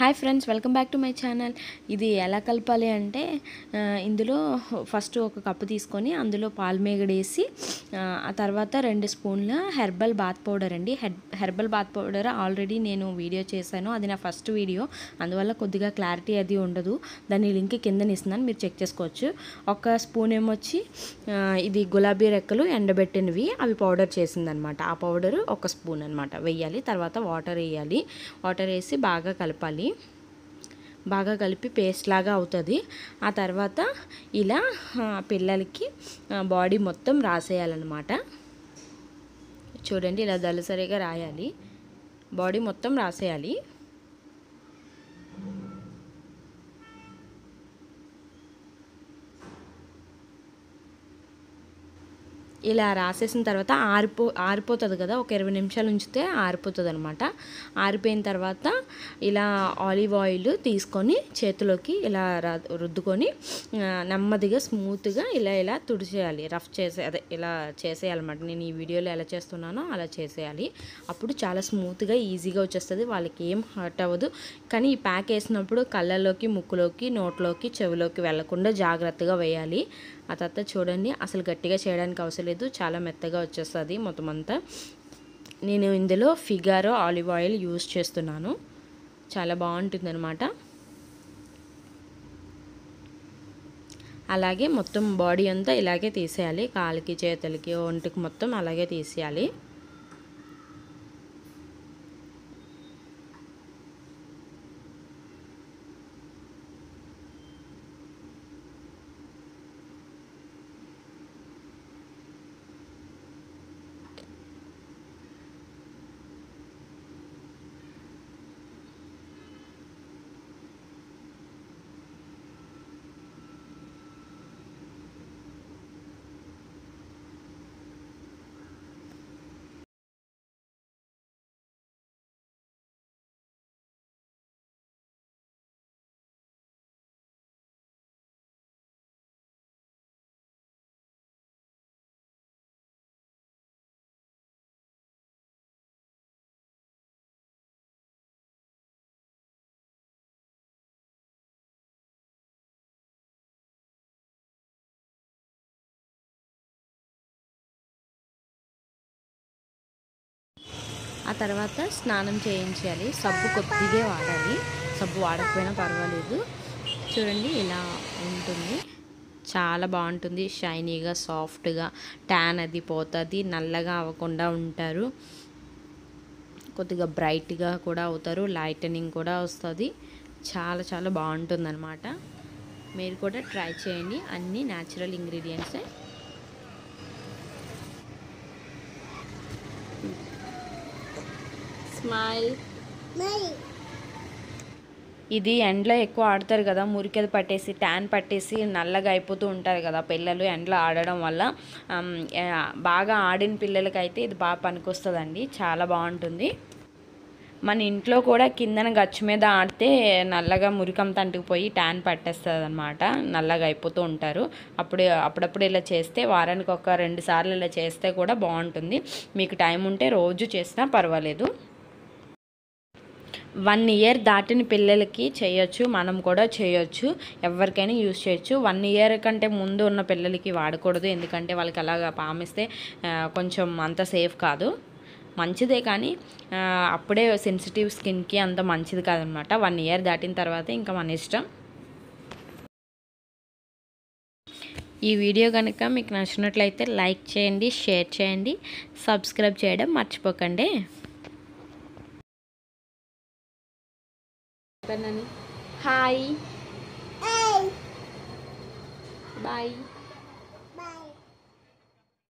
Hi friends, welcome back to my channel. ఇది ఎలా కలపాలి అంటే ఇందులో ఫస్ట్ ఒక కప్పు తీసుకొని అందులో పాలమేగడ వేసి ఆ తర్వాత 2 స్పూన్ల హెర్బల్ బాత్ పౌడర్ అండి. హెర్బల్ బాత్ పౌడర్ ఆల్రెడీ నేను వీడియో చేశాను, అది నా ఫస్ట్ వీడియో, అందువల్ల కొద్దిగా క్లారిటీ అది ఉండదు. దాని లింక్ కింద ఇస్తున్నాను, మీరు చెక్ చేసుకోవచ్చు. ఒక స్పూన్ ఏమొచ్చి ఇది గులాబీ రెక్కలు ఎండబెట్టినవి, అవి పౌడర్ చేసిందనమాట. ఆ పౌడరు 1 స్పూన్ అనమాట వేయాలి. తర్వాత వాటర్ వేయాలి. వాటర్ వేసి బాగా కలపాలి. బాగా కలిపి పేస్ట్ లాగా అవుతుంది. ఆ తర్వాత ఇలా పిల్లలకి బాడీ మొత్తం రాసేయాలన్నమాట. చూడండి, ఇలా దళసరిగా రాయాలి, బాడీ మొత్తం రాసేయాలి. ఇలా రాసేసిన తర్వాత ఆరిపోతుంది కదా, ఒక 20 నిమిషాలు ఉంచితే ఆరిపోతుంది అనమాట. ఆరిపోయిన తర్వాత ఇలా ఆలివ్ ఆయిల్ తీసుకొని చేతిలోకి ఇలా రుద్దుకొని నెమ్మదిగా స్మూత్గా ఇలా తుడిచేయాలి. రఫ్ చేసే ఇలా చేసేయాలన్నమాట. నేను ఈ వీడియోలో ఎలా చేస్తున్నానో అలా చేసేయాలి. అప్పుడు చాలా స్మూత్గా ఈజీగా వచ్చేస్తుంది, వాళ్ళకి ఏం హర్ట్ అవ్వదు. కానీ ఈ ప్యాక్ వేసినప్పుడు కళ్ళలోకి, ముక్కులోకి, నోట్లోకి, చెవిలోకి వెళ్లకుండా జాగ్రత్తగా వేయాలి. ఆ తర్వాత చూడండి, అసలు గట్టిగా చేయడానికి అవసరం లేదు, చాలా మెత్తగా వచ్చేస్తుంది మొత్తం అంతా. నేను ఇందులో ఫిగారో ఆలివ్ ఆయిల్ యూస్ చేస్తున్నాను, చాలా బాగుంటుంది అనమాట. అలాగే మొత్తం బాడీ అంతా ఇలాగే తీసేయాలి, కాలికి, చేతులకి, ఒంటికి మొత్తం అలాగే తీసేయాలి. ఆ తర్వాత స్నానం చేయించాలి. సబ్బు కొద్దిగా వాడాలి, సబ్బు వాడకపోయినా పర్వాలేదు. చూడండి, ఇలా ఉంటుంది, చాలా బాగుంటుంది. షైనీగా, సాఫ్ట్గా, ట్యాన్ అది పోతుంది, నల్లగా అవ్వకుండా ఉంటారు, కొద్దిగా బ్రైట్గా కూడా అవుతారు, లైటనింగ్ కూడా వస్తుంది. చాలా చాలా బాగుంటుంది అనమాట. మీరు కూడా ట్రై చేయండి, అన్నీ న్యాచురల్ ఇంగ్రీడియంట్సే. స్మైల్. ఇది ఎండలో ఎక్కువ ఆడతారు కదా, మురికెది పట్టేసి, ట్యాన్ పట్టేసి నల్లగా అయిపోతూ ఉంటారు కదా పిల్లలు ఎండలో ఆడడం వల్ల. బాగా ఆడిన పిల్లలకైతే ఇది బాగా పనికొస్తుందండి, చాలా బాగుంటుంది. మన ఇంట్లో కూడా కిందన గచ్చు మీద ఆడితే నల్లగా మురికంతా అంటుకుపోయి ట్యాన్ పట్టేస్తుంది అనమాట, నల్లగా అయిపోతూ ఉంటారు. అప్పుడప్పుడు ఇలా చేస్తే, వారానికి ఒక 2 సార్లు ఇలా చేస్తే కూడా బాగుంటుంది. మీకు టైం ఉంటే రోజు చేసినా పర్వాలేదు. 1 ఇయర్ దాటిన పిల్లలకి చేయొచ్చు, మనం కూడా చేయొచ్చు, ఎవరికైనా యూజ్ చేయొచ్చు. 1 ఇయర్ కంటే ముందు ఉన్న పిల్లలకి వాడకూడదు, ఎందుకంటే వాళ్ళకి అలాగా పామిస్తే కొంచెం అంత సేఫ్ కాదు. మంచిదే కానీ అప్పుడే సెన్సిటివ్ స్కిన్కి అంత మంచిది కాదనమాట. 1 ఇయర్ దాటిన తర్వాత ఇంకా మన ఇష్టం. ఈ వీడియో కనుక మీకు నచ్చినట్లయితే లైక్ చేయండి, షేర్ చేయండి, సబ్స్క్రైబ్ చేయడం మర్చిపోకండి. Hi, bye.